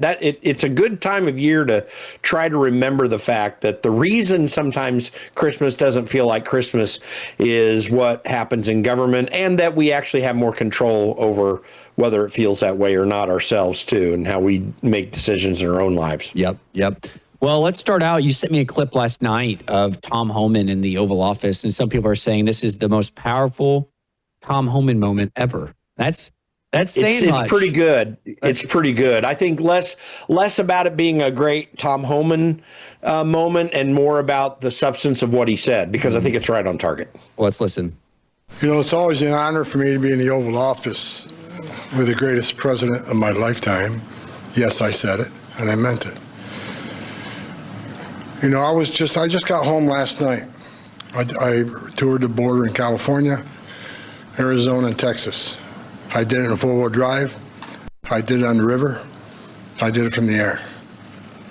It's a good time of year to try to remember the fact that the reason sometimes Christmas doesn't feel like Christmas is what happens in government, and that we actually have more control over whether it feels that way or not ourselves too, and how we make decisions in our own lives. Yep. Well, let's start out. You sent me a clip last night of Tom Homan in the Oval Office, and some people are saying this is the most powerful Tom Homan moment ever. That's saying much. It's pretty good. It's pretty good. I think less about it being a great Tom Homan moment and more about the substance of what he said, because I think it's right on target. Well, let's listen. It's always an honor for me to be in the Oval Office with the greatest president of my lifetime. Yes, I said it, and I meant it. I just got home last night. I toured the border in California, Arizona, and Texas. I did it in four-wheel drive. I did it on the river. I did it from the air.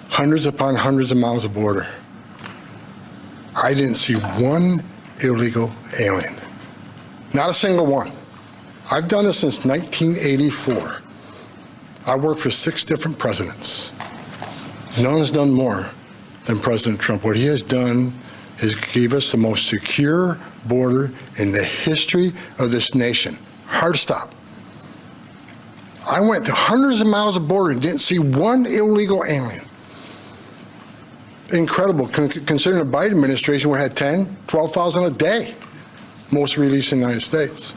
Hundreds upon hundreds of miles of border. I didn't see one illegal alien. Not a single one. I've done this since 1984. I worked for 6 different presidents. No one's done more than President Trump. What he has done is gave us the most secure border in the history of this nation. Hard to stop. I went to hundreds of miles of border and didn't see one illegal alien. Incredible, considering the Biden administration, we had 10, 12,000 a day, most released in the United States.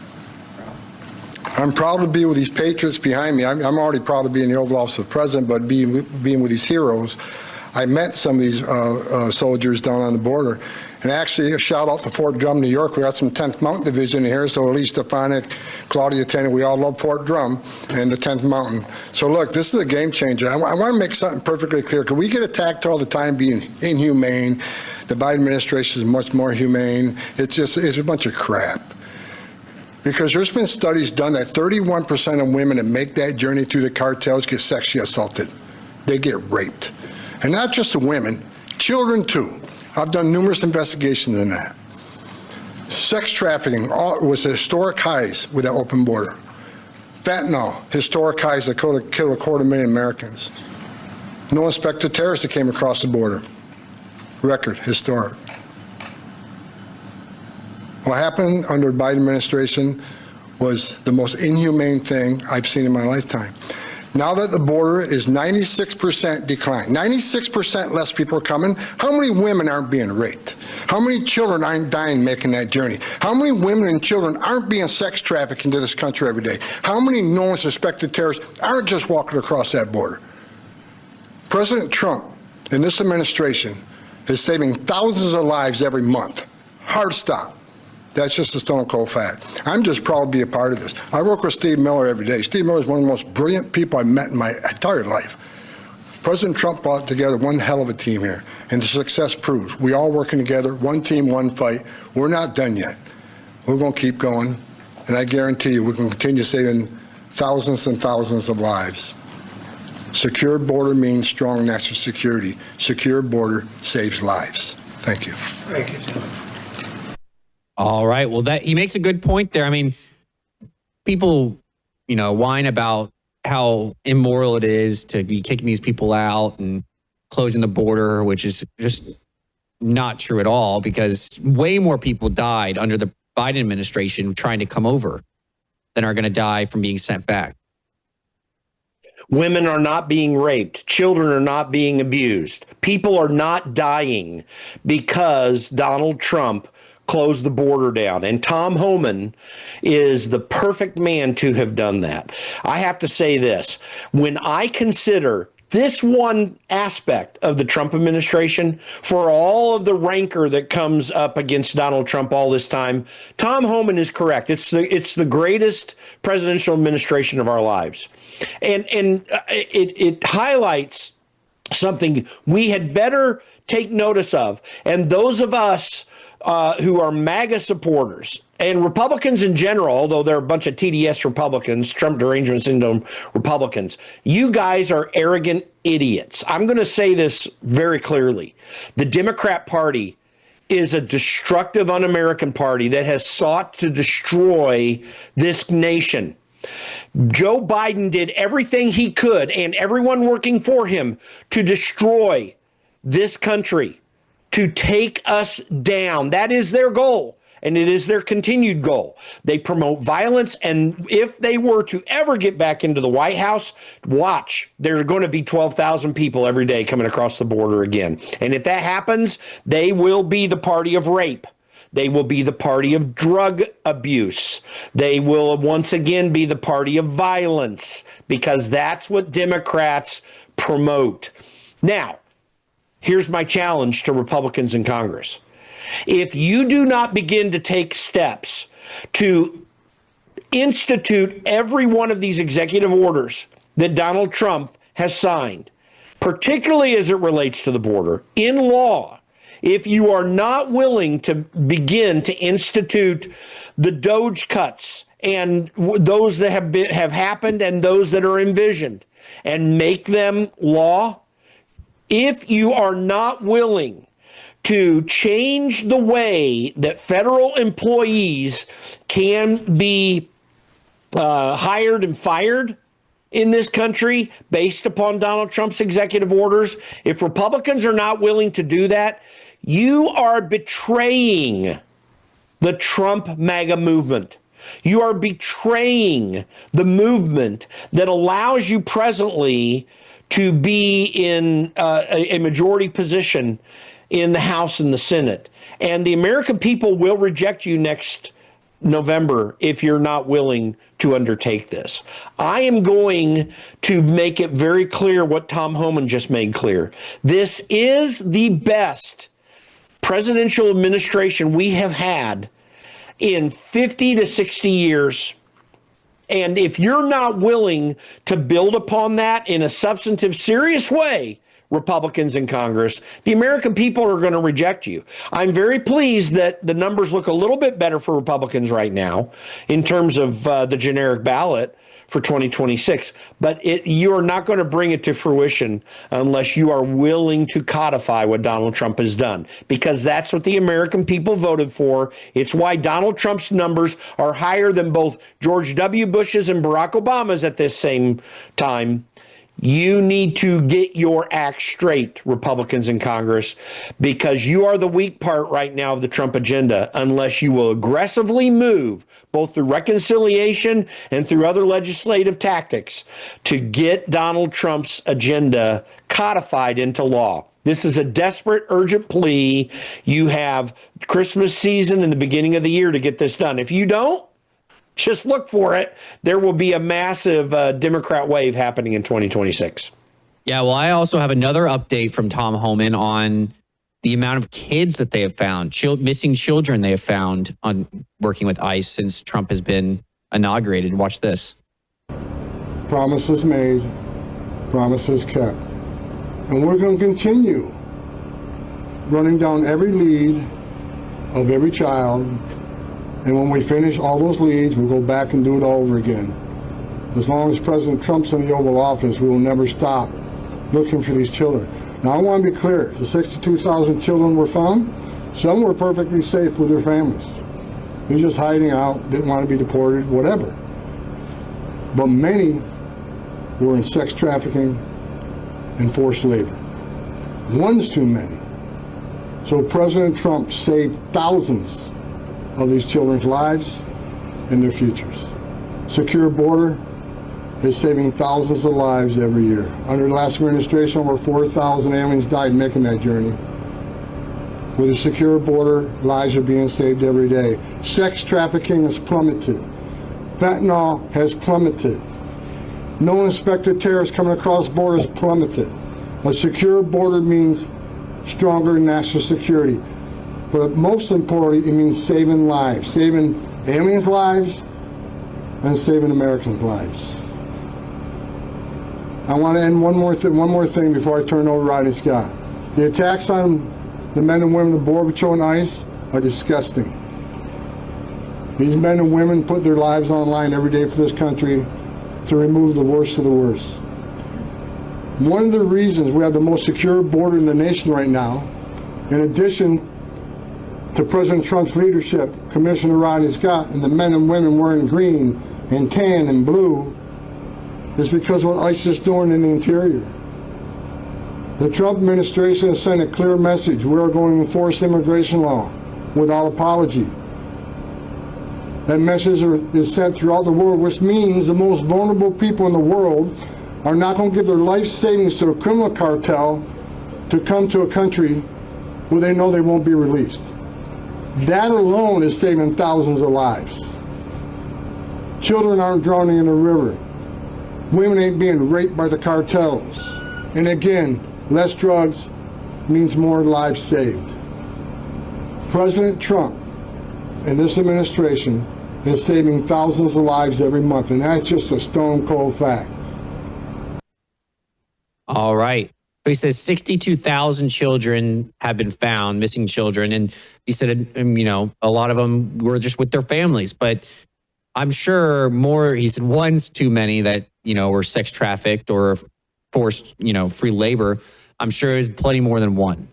I'm proud to be with these patriots behind me. I'm already proud to be in the Oval Office of the President, but being with these heroes, I met some of these soldiers down on the border. And actually, a shout out to Fort Drum, New York. We got some 10th Mountain Division here, so Elise Stefanik, Claudia Tenney, we all love Fort Drum and the 10th Mountain. So look, this is a game changer. I want to make something perfectly clear. Because we get attacked all the time being inhumane. The Biden administration is much more humane. It's a bunch of crap. Because there's been studies done that 31% of women that make that journey through the cartels get sexually assaulted. They get raped. And not just the women, children too. I've done numerous investigations in that. Sex trafficking was at historic highs with that open border. Fentanyl, historic highs that killed 250,000 Americans. No inspector terrorists that came across the border. Record, historic. What happened under the Biden administration was the most inhumane thing I've seen in my lifetime. Now that the border is 96% decline, 96% less people are coming, how many women aren't being raped? How many children aren't dying making that journey? How many women and children aren't being sex trafficked into this country every day? How many known suspected terrorists aren't just walking across that border? President Trump and this administration is saving thousands of lives every month. Hard stop. That's just a stone cold fact. I'm just proud to be a part of this. I work with Steve Miller every day. Steve Miller is one of the most brilliant people I've met in my entire life. President Trump brought together one hell of a team here, and the success proves. We all working together, one team, one fight. We're not done yet. We're going to keep going, and I guarantee you we're going to continue saving thousands and thousands of lives. Secure border means strong national security. Secure border saves lives. Thank you. Thank you, Tim. All right. Well, he makes a good point there. I mean, people, whine about how immoral it is to be kicking these people out and closing the border, which is just not true at all, because way more people died under the Biden administration trying to come over than are going to die from being sent back. Women are not being raped. Children are not being abused. People are not dying because Donald Trump closed the border down. And Tom Homan is the perfect man to have done that. I have to say this. When I consider this one aspect of the Trump administration, for all of the rancor that comes up against Donald Trump all this time, Tom Homan is correct. It's the greatest presidential administration of our lives. And it highlights something we had better take notice of. And those of us who are MAGA supporters and Republicans in general, although they're a bunch of TDS Republicans, Trump derangement syndrome Republicans, you guys are arrogant idiots. I'm going to say this very clearly. The Democrat Party is a destructive, un-American party that has sought to destroy this nation. Joe Biden did everything he could, and everyone working for him, to destroy this country, to take us down. That is their goal, and it is their continued goal. They promote violence, and if they were to ever get back into the White House, watch, there's going to be 12,000 people every day coming across the border again. And if that happens, they will be the party of rape. They will be the party of drug abuse. They will once again be the party of violence, because that's what Democrats promote. Now, here's my challenge to Republicans in Congress. If you do not begin to take steps to institute every one of these executive orders that Donald Trump has signed, particularly as it relates to the border, in law, if you are not willing to begin to institute the DOGE cuts and those that have happened and those that are envisioned, and make them law, if you are not willing to change the way that federal employees can be hired and fired in this country based upon Donald Trump's executive orders, if Republicans are not willing to do that, you are betraying the Trump MAGA movement. You are betraying the movement that allows you presently to be in a majority position in the House and the Senate. And the American people will reject you next November if you're not willing to undertake this. I am going to make it very clear what Tom Homan just made clear. This is the best presidential administration we have had in 50 to 60 years. And if you're not willing to build upon that in a substantive, serious way, Republicans in Congress, the American people are going to reject you. I'm very pleased that the numbers look a little bit better for Republicans right now in terms of the generic ballot for 2026, but you are not going to bring it to fruition unless you are willing to codify what Donald Trump has done, because that's what the American people voted for. It's why Donald Trump's numbers are higher than both George W. Bush's and Barack Obama's at this same time. You need to get your act straight, Republicans in Congress, because you are the weak part right now of the Trump agenda, unless you will aggressively move both through reconciliation and through other legislative tactics to get Donald Trump's agenda codified into law. This is a desperate, urgent plea. You have Christmas season and the beginning of the year to get this done. If you don't, just look for it. There will be a massive Democrat wave happening in 2026. Yeah, well, I also have another update from Tom Homan on the amount of kids that they have found, missing children they have found on working with ICE since Trump has been inaugurated. Watch this. Promises made, promises kept. And we're going to continue running down every lead of every child. And when we finish all those leads, we'll go back and do it all over again. As long as President Trump's in the Oval Office, we will never stop looking for these children. Now, I want to be clear. The 62,000 children were found. Some were perfectly safe with their families. They're just hiding out, didn't want to be deported, whatever. But many were in sex trafficking and forced labor. One's too many. So President Trump saved thousands of these children's lives and their futures. Secure border is saving thousands of lives every year. Under the last administration, over 4,000 aliens died making that journey. With a secure border, lives are being saved every day. Sex trafficking has plummeted. Fentanyl has plummeted. No inspected terrorists coming across borders plummeted. A secure border means stronger national security. But most importantly, it means saving lives, saving aliens' lives and saving Americans' lives. I want to end one more thing before I turn it over to Rodney Scott. The attacks on the men and women of the Border Patrol and ICE are disgusting. These men and women put their lives on the line every day for this country to remove the worst of the worst. One of the reasons we have the most secure border in the nation right now, in addition to President Trump's leadership, Commissioner Rodney Scott, and the men and women wearing green and tan and blue is because of what ICE is doing in the interior. The Trump administration has sent a clear message. We are going to enforce immigration law without apology. That message is sent throughout the world, which means the most vulnerable people in the world are not going to give their life savings to a criminal cartel to come to a country where they know they won't be released. That alone is saving thousands of lives. Children aren't drowning in the river. Women ain't being raped by the cartels. And again, less drugs means more lives saved. President Trump and this administration is saving thousands of lives every month, and that's just a stone cold fact. All right. He says 62,000 children have been found, missing children. And he said, a lot of them were just with their families. But I'm sure more, he said, one's too many that, were sex trafficked or forced, free labor. I'm sure there's plenty more than one.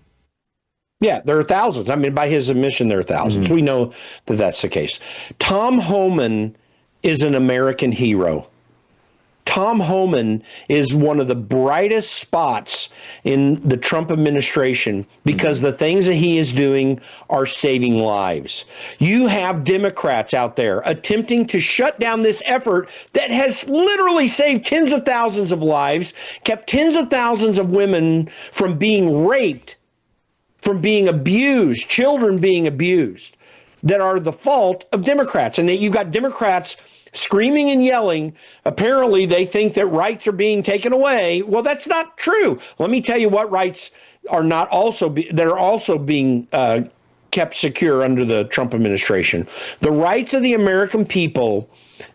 Yeah, there are thousands. I mean, by his admission, there are thousands. Mm-hmm. We know that that's the case. Tom Homan is an American hero. Tom Homan is one of the brightest spots in the Trump administration because the things that he is doing are saving lives. You have Democrats out there attempting to shut down this effort that has literally saved tens of thousands of lives, kept tens of thousands of women from being raped, from being abused, children being abused, that are the fault of Democrats. And that you've got Democrats screaming and yelling. Apparently, they think that rights are being taken away. Well, that's not true. Let me tell you what rights are not also that are also being kept secure under the Trump administration. The rights of the American people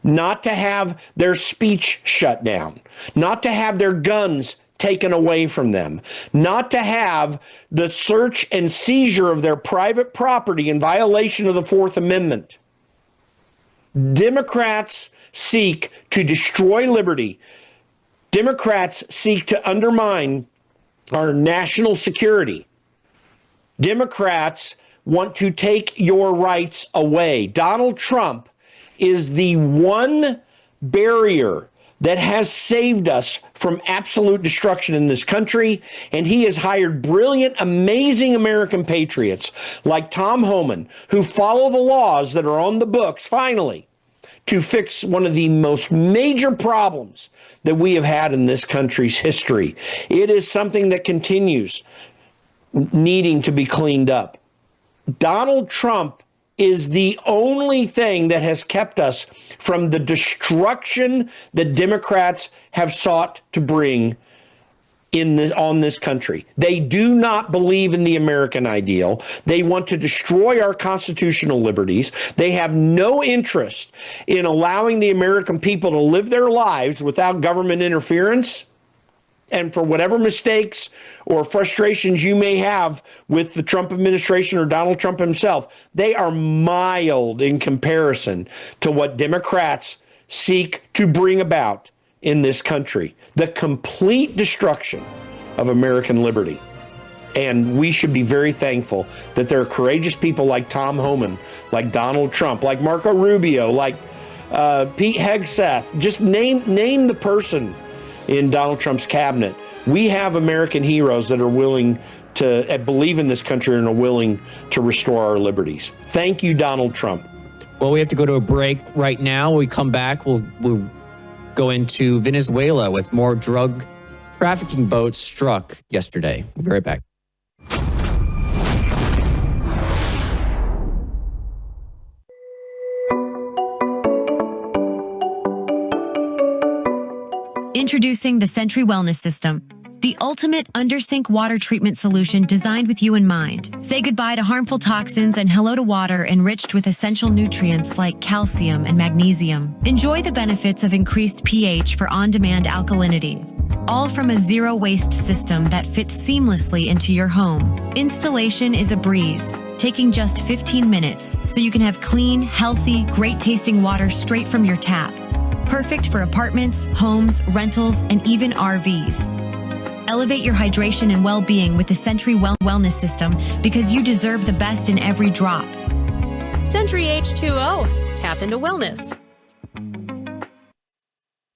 not to have their speech shut down, not to have their guns taken away from them, not to have the search and seizure of their private property in violation of the Fourth Amendment. Democrats seek to destroy liberty. Democrats seek to undermine our national security. Democrats want to take your rights away. Donald Trump is the one barrier that has saved us from absolute destruction in this country, and he has hired brilliant, amazing American patriots like Tom Homan, who follow the laws that are on the books, finally, to fix one of the most major problems that we have had in this country's history. It is something that continues needing to be cleaned up. Donald Trump is the only thing that has kept us from the destruction that Democrats have sought to bring on this country. They do not believe in the American ideal. They want to destroy our constitutional liberties. They have no interest in allowing the American people to live their lives without government interference. And for whatever mistakes or frustrations you may have with the Trump administration or Donald Trump himself, they are mild in comparison to what Democrats seek to bring about in this country. The complete destruction of American liberty. And we should be very thankful that there are courageous people like Tom Homan, like Donald Trump, like Marco Rubio, like Pete Hegseth. Just name the person in Donald Trump's cabinet. We have American heroes that are willing to believe in this country and are willing to restore our liberties. Thank you, Donald Trump. Well, we have to go to a break right now. When we come back, we'll go into Venezuela with more drug trafficking boats struck yesterday. We'll be right back. Introducing the Sentry Wellness System, the ultimate undersink water treatment solution designed with you in mind. Say goodbye to harmful toxins and hello to water enriched with essential nutrients like calcium and magnesium. Enjoy the benefits of increased pH for on-demand alkalinity, all from a zero-waste system that fits seamlessly into your home. Installation is a breeze, taking just 15 minutes, so you can have clean, healthy, great-tasting water straight from your tap. Perfect for apartments, homes, rentals, and even RVs. Elevate your hydration and well-being with the Sentry Wellness System because you deserve the best in every drop. Sentry H2O. Tap into wellness.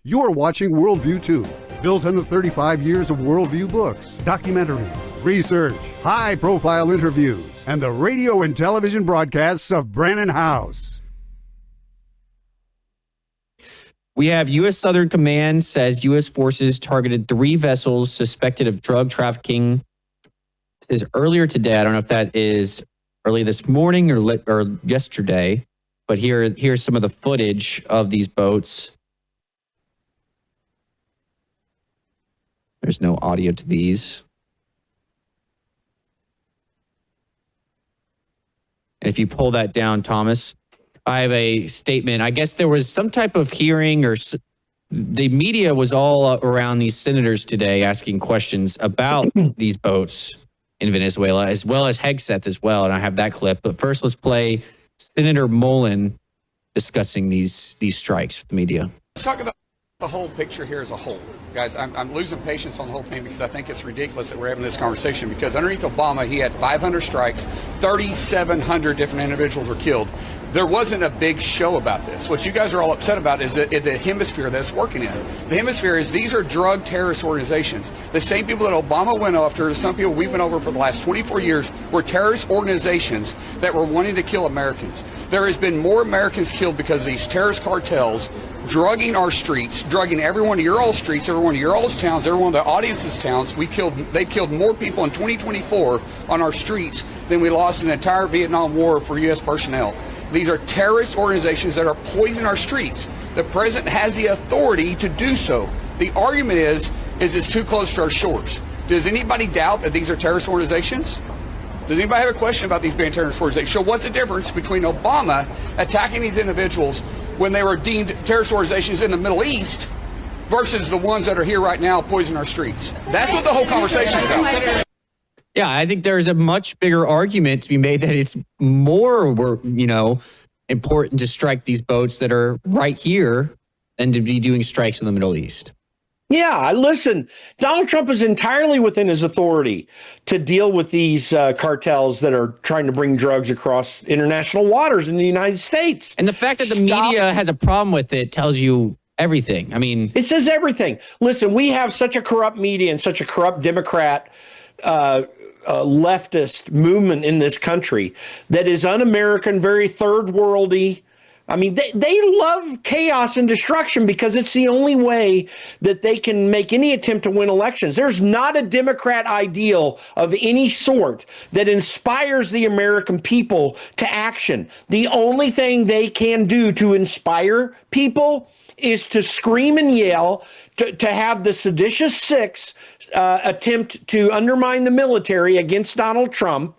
You are watching Worldview 2, built on the 35 years of Worldview books, documentaries, research, high-profile interviews, and the radio and television broadcasts of Brannon House. We have U.S. Southern Command says U.S. forces targeted 3 vessels suspected of drug trafficking. It says earlier today, I don't know if that is early this morning or yesterday, but here's some of the footage of these boats. There's no audio to these. And if you pull that down, Thomas, I have a statement. I guess there was some type of hearing, or the media was all around these senators today asking questions about these boats in Venezuela, as well as Hegseth as well. And I have that clip. But first, let's play Senator Mullen discussing these strikes with the media. Let's talk about the whole picture here as a whole. Guys, I'm losing patience on the whole thing because I think it's ridiculous that we're having this conversation, because underneath Obama, he had 500 strikes, 3,700 different individuals were killed. There wasn't a big show about this. What you guys are all upset about is the hemisphere that's working in. The hemisphere is these are drug terrorist organizations. The same people that Obama went after, some people we've been over for the last 24 years, were terrorist organizations that were wanting to kill Americans. There has been more Americans killed because of these terrorist cartels drugging our streets, drugging every one of your all streets, every one of your all's towns, every one of the audience's towns. They killed more people in 2024 on our streets than we lost in the entire Vietnam War for U.S. personnel. These are terrorist organizations that are poisoning our streets. The president has the authority to do so. The argument is it's too close to our shores. Does anybody doubt that these are terrorist organizations? Does anybody have a question about these being terrorist organizations? So what's the difference between Obama attacking these individuals when they were deemed terrorist organizations in the Middle East versus the ones that are here right now poisoning our streets? That's what the whole conversation is about. Yeah, I think there's a much bigger argument to be made that it's more, important to strike these boats that are right here than to be doing strikes in the Middle East. Yeah, listen, Donald Trump is entirely within his authority to deal with these cartels that are trying to bring drugs across international waters in the United States. And the fact that the media has a problem with it tells you everything. I mean, it says everything. Listen, we have such a corrupt media and such a corrupt Democrat leftist movement in this country that is un-American, very third worldy. I mean, they love chaos and destruction because it's the only way that they can make any attempt to win elections. There's not a Democrat ideal of any sort that inspires the American people to action. The only thing they can do to inspire people is to scream and yell, to have the seditious six attempt to undermine the military against Donald Trump.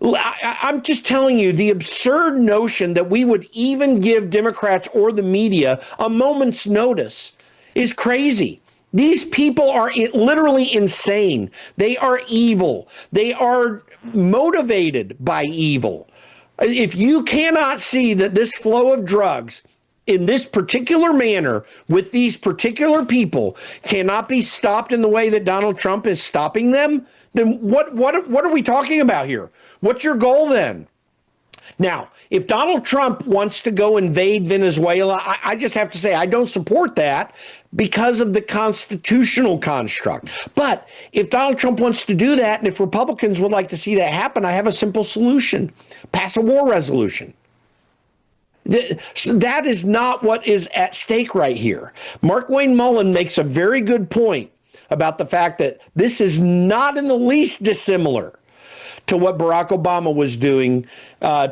I'm just telling you, the absurd notion that we would even give Democrats or the media a moment's notice is crazy. These people are literally insane. They are evil. They are motivated by evil. If you cannot see that this flow of drugs in this particular manner with these particular people cannot be stopped in the way that Donald Trump is stopping them, then what are we talking about here? What's your goal then? Now, if Donald Trump wants to go invade Venezuela, I just have to say I don't support that because of the constitutional construct. But if Donald Trump wants to do that, and if Republicans would like to see that happen, I have a simple solution: pass a war resolution. That is not what is at stake right here. Markwayne Mullin makes a very good point about the fact that this is not in the least dissimilar to what Barack Obama was doing,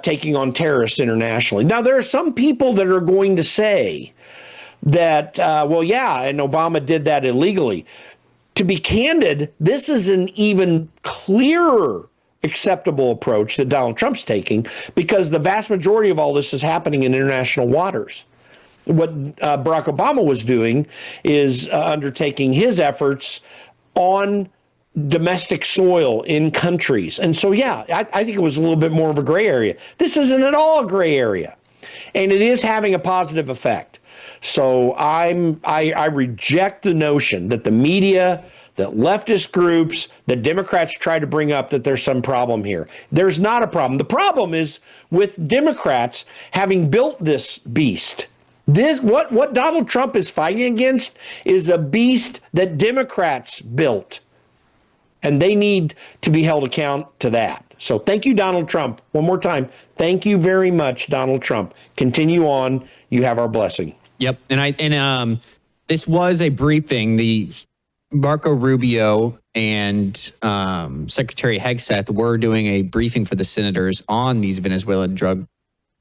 taking on terrorists internationally. Now, there are some people that are going to say that, and Obama did that illegally. To be candid, this is an even clearer acceptable approach that Donald Trump's taking, because the vast majority of all this is happening in international waters. What Barack Obama was doing is undertaking his efforts on domestic soil in countries. And so, I think it was a little bit more of a gray area. This isn't at all a gray area, and it is having a positive effect. So I reject the notion that the media, that leftist groups, that Democrats try to bring up that there's some problem here. There's not a problem. The problem is with Democrats having built this beast, What Donald Trump is fighting against is a beast that Democrats built, and they need to be held account to that. So thank you, Donald Trump. One more time, thank you very much, Donald Trump. Continue on. You have our blessing. Yep, and this was a briefing. The Marco Rubio and Secretary Hegseth were doing a briefing for the senators on these Venezuelan drug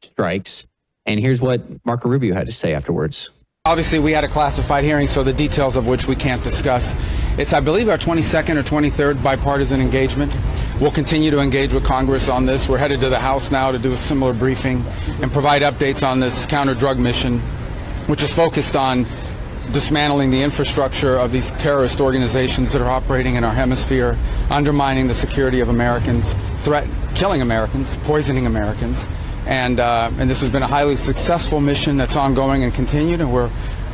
strikes. And here's what Marco Rubio had to say afterwards. Obviously, we had a classified hearing, so the details of which we can't discuss. It's, I believe, our 22nd or 23rd bipartisan engagement. We'll continue to engage with Congress on this. We're headed to the House now to do a similar briefing and provide updates on this counter-drug mission, which is focused on dismantling the infrastructure of these terrorist organizations that are operating in our hemisphere, undermining the security of Americans, killing Americans, poisoning Americans. And this has been a highly successful mission that's ongoing and continued, and we're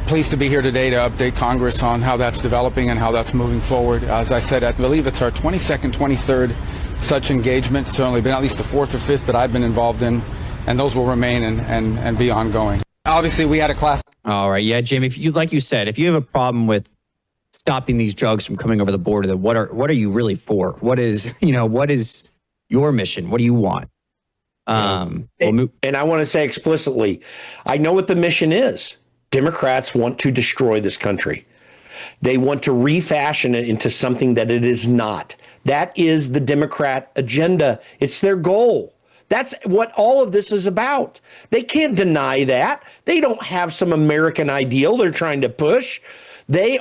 pleased to be here today to update Congress on how that's developing and how that's moving forward. As I said, I believe it's our 22nd, 23rd such engagement, certainly been at least the fourth or fifth that I've been involved in, and those will remain and be ongoing. Obviously, we had a class. All right. Yeah, Jim, if you, like you said, if you have a problem with stopping these drugs from coming over the border, then what are you really for? What is your mission? What do you want? And I want to say explicitly, I know what the mission is. Democrats want to destroy this country. They want to refashion it into something that it is not. That is the Democrat agenda. It's their goal. That's what all of this is about. They can't deny that. They don't have some American ideal they're trying to push. It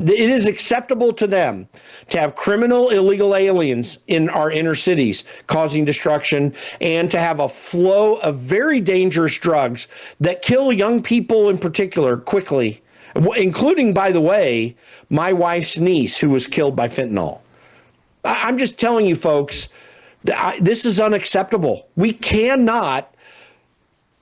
is acceptable to them to have criminal illegal aliens in our inner cities causing destruction, and to have a flow of very dangerous drugs that kill young people in particular quickly, including, by the way, my wife's niece who was killed by fentanyl. I'm just telling you, folks, this is unacceptable. We cannot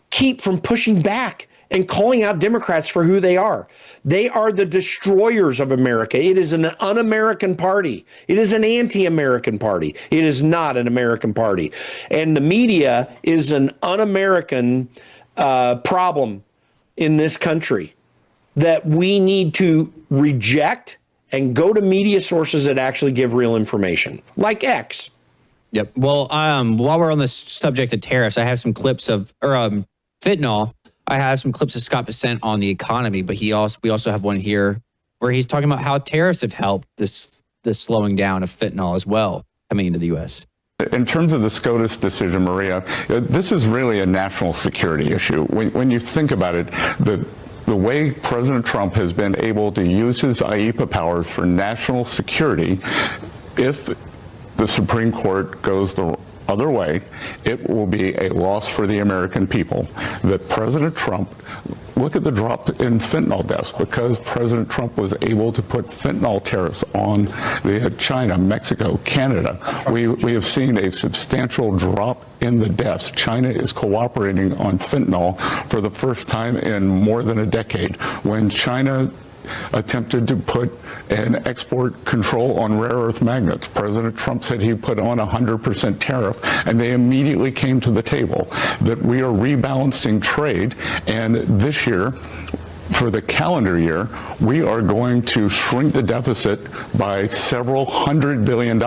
keep from pushing back and calling out Democrats for who they are. They are the destroyers of America. It is an un-American party. It is an anti-American party. It is not an American party. And the media is an un-American problem in this country that we need to reject and go to media sources that actually give real information, like X. Yep. Well, while we're on the subject of tariffs, I have some clips of fentanyl. I have some clips of Scott Bessent on the economy, but we also have one here where he's talking about how tariffs have helped this slowing down of fentanyl as well coming into the U.S. In terms of the SCOTUS decision, Maria, this is really a national security issue. When you think about it, the way President Trump has been able to use his IEPA powers for national security, if the Supreme Court goes the other way, it will be a loss for the American people. That President Trump, look at the drop in fentanyl deaths, because President Trump was able to put fentanyl tariffs on China, Mexico, Canada. We have seen a substantial drop in the deaths. China is cooperating on fentanyl for the first time in more than a decade. When China attempted to put an export control on rare earth magnets, President Trump said he put on 100% tariff, and they immediately came to the table. That we are rebalancing trade, and this year, for the calendar year, we are going to shrink the deficit by several $100 billion.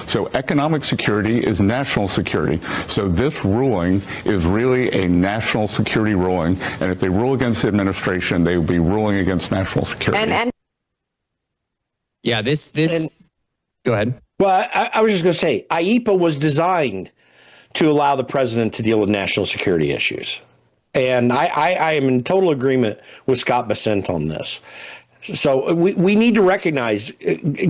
So economic security is national security. So this ruling is really a national security ruling. And if they rule against the administration, they will be ruling against national security. Yeah, go ahead. Well, I was just going to say, IEPA was designed to allow the president to deal with national security issues. And I am in total agreement with Scott Bessent on this. So we need to recognize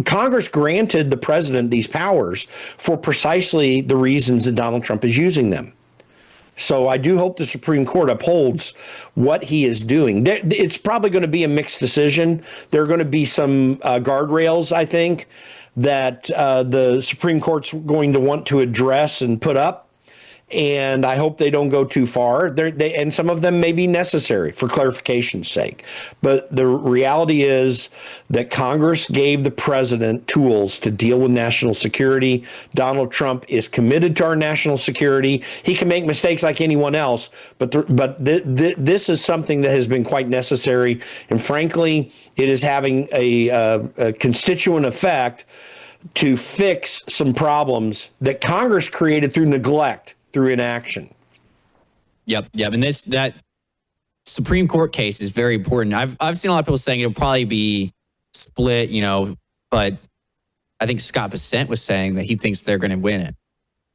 Congress granted the president these powers for precisely the reasons that Donald Trump is using them. So I do hope the Supreme Court upholds what he is doing. It's probably going to be a mixed decision. There are going to be some guardrails, I think, that the Supreme Court's going to want to address and put up. and I hope they don't go too far. And some of them may be necessary for clarification's sake. But the reality is that Congress gave the president tools to deal with national security. Donald Trump is committed to our national security. He can make mistakes like anyone else, but this is something that has been quite necessary. And frankly, it is having a constituent effect to fix some problems that Congress created through neglect, through inaction. Yep. And that Supreme Court case is very important. I've seen a lot of people saying it'll probably be split, but I think Scott Bessent was saying that he thinks they're going to win it.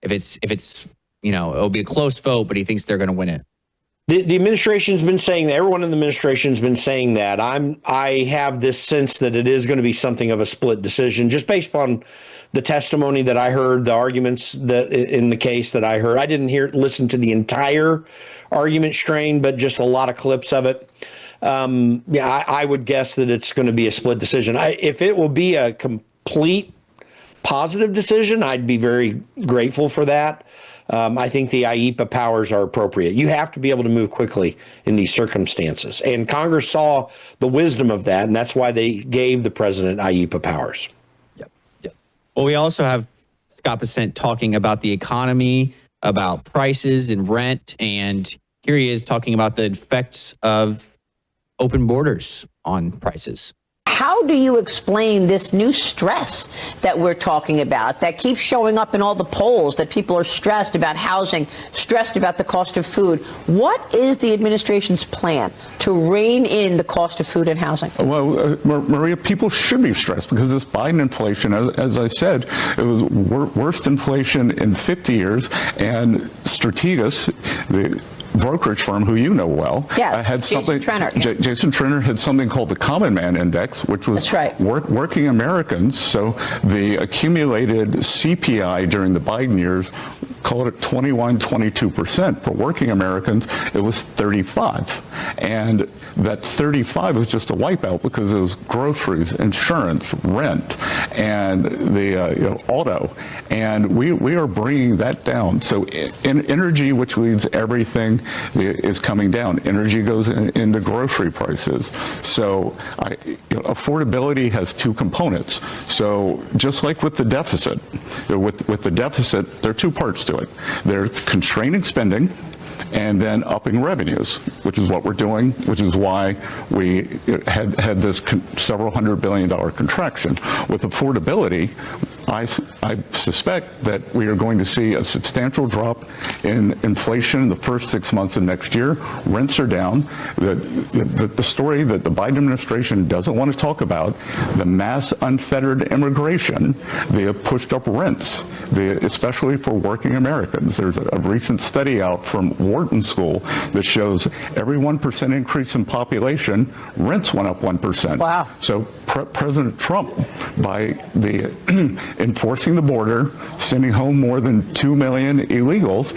If it's it'll be a close vote, but he thinks they're going to win it. The administration's been saying that. Everyone in the administration's been saying that. I have this sense that it is going to be something of a split decision, just based upon the testimony that I heard, the arguments that in the case that I heard. I didn't listen to the entire argument strain, but just a lot of clips of it. I would guess that it's going to be a split decision. If it will be a complete positive decision, I'd be very grateful for that. I think the IEPA powers are appropriate. You have to be able to move quickly in these circumstances. And Congress saw the wisdom of that, and that's why they gave the president IEPA powers. Yep. Well, we also have Scott Bessent talking about the economy, about prices and rent, and here he is talking about the effects of open borders on prices. How do you explain this new stress that we're talking about that keeps showing up in all the polls, that people are stressed about housing, stressed about the cost of food? What is the administration's plan to rein in the cost of food and housing? Well, Maria, people should be stressed because this Biden inflation, as I said, it was worst inflation in 50 years. And Strategas, the brokerage firm who you know well, had something. Jason Trenner had something called the Common Man Index, which was working Americans. So the accumulated CPI during the Biden years, called it 22%. For working Americans, it was 35, and that 35 was just a wipeout because it was groceries, insurance, rent, and the auto, and we are bringing that down. So in energy, which leads everything, is coming down. Energy goes into grocery prices. So affordability has two components. So just like with the deficit, with the deficit, there are two parts to it. There's constraining spending and then upping revenues, which is what we're doing, which is why we had this several $100 billion contraction. With affordability, I suspect that we are going to see a substantial drop in inflation in the first 6 months of next year. Rents are down. The story that the Biden administration doesn't want to talk about, the mass unfettered immigration, they have pushed up rents, especially for working Americans. There's a recent study out from Wharton School that shows every 1% increase in population, rents went up 1%. Wow. So President Trump, by enforcing the border, sending home more than 2 million illegals,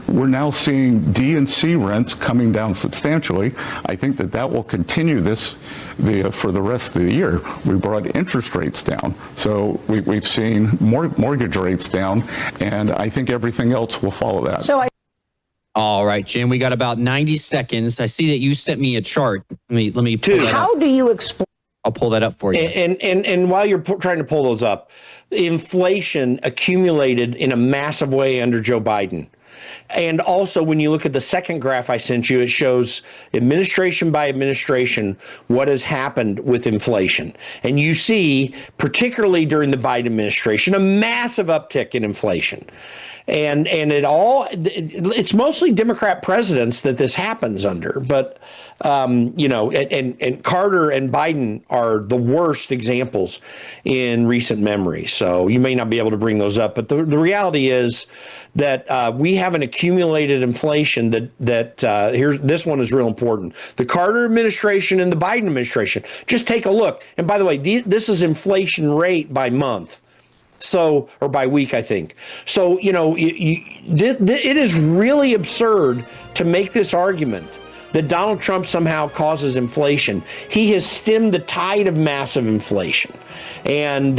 we're now seeing D and C rents coming down substantially. I think that will continue for the rest of the year. We brought interest rates down, so we've seen mortgage rates down, and I think everything else will follow that. All right, Jim, we got about 90 seconds. I see that you sent me a chart. Let me pull that up. How do you explain? I'll pull that up for you. And while you're trying to pull those up, inflation accumulated in a massive way under Joe Biden. And also, when you look at the second graph I sent you, it shows administration by administration what has happened with inflation. And you see, particularly during the Biden administration, a massive uptick in inflation. And it's mostly Democrat presidents that this happens under. But, and Carter and Biden are the worst examples in recent memory. So you may not be able to bring those up. But the reality is that we have an accumulated inflation this one is real important. The Carter administration and the Biden administration, just take a look. And by the way, this is inflation rate by month. So, or by week, I think. So, it is really absurd to make this argument that Donald Trump somehow causes inflation. He has stemmed the tide of massive inflation. And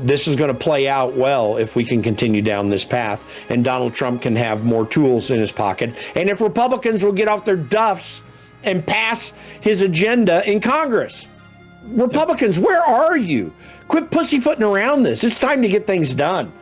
this is going to play out well if we can continue down this path, and Donald Trump can have more tools in his pocket. And if Republicans will get off their duffs and pass his agenda in Congress. Republicans, where are you? Quit pussyfooting around this. It's time to get things done.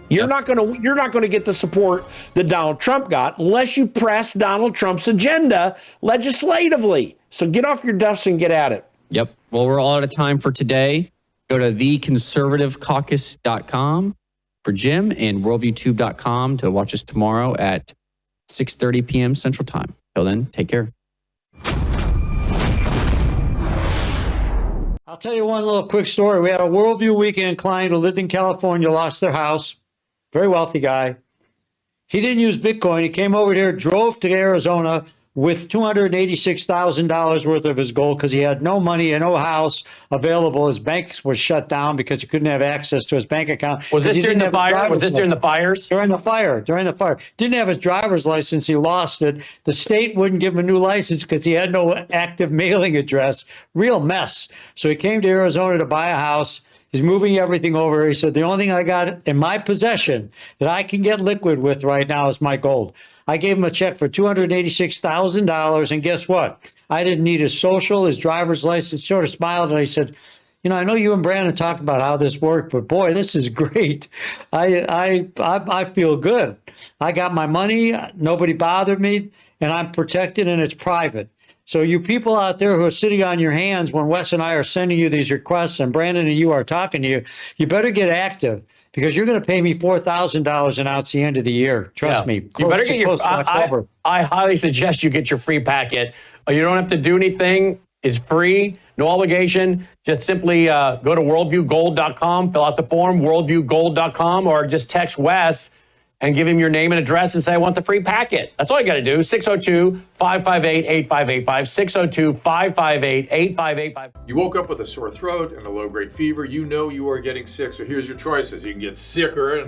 You're not going to get the support that Donald Trump got unless you press Donald Trump's agenda legislatively. So get off your duffs and get at it. Yep. Well, we're all out of time for today. Go to theconservativecaucus.com for Jim and worldviewtube.com to watch us tomorrow at 6:30 p.m. Central Time. Till then, take care. I'll tell you one little quick story. We had a Worldview Weekend client who lived in California, lost their house. Very wealthy guy. He didn't use Bitcoin. He came over here, drove to Arizona with $286,000 worth of his gold because he had no money and no house available. His bank was shut down because he couldn't have access to his bank account. Was this during the fire? Was this during the fires? During the fire. Didn't have his driver's license. He lost it. The state wouldn't give him a new license because he had no active mailing address. Real mess. So he came to Arizona to buy a house. He's moving everything over. He said, the only thing I got in my possession that I can get liquid with right now is my gold. I gave him a check for $286,000, and guess what? I didn't need his social, his driver's license. Sort of smiled, and I said, I know you and Brandon talked about how this worked, but boy, this is great. I feel good. I got my money. Nobody bothered me, and I'm protected, and it's private. So you people out there who are sitting on your hands when Wes and I are sending you these requests and Brandon and you are talking to you, you better get active because you're going to pay me $4,000 an ounce the end of the year. Trust me. You better get your. I highly suggest you get your free packet. You don't have to do anything. It's free, no obligation. Just simply go to worldviewgold.com, fill out the form, worldviewgold.com, or just text Wes and give him your name and address and say, I want the free packet. That's all you got to do. 602-558-8585, 602-558-8585. You woke up with a sore throat and a low-grade fever. You know you are getting sick, so here's your choices. You can get sicker and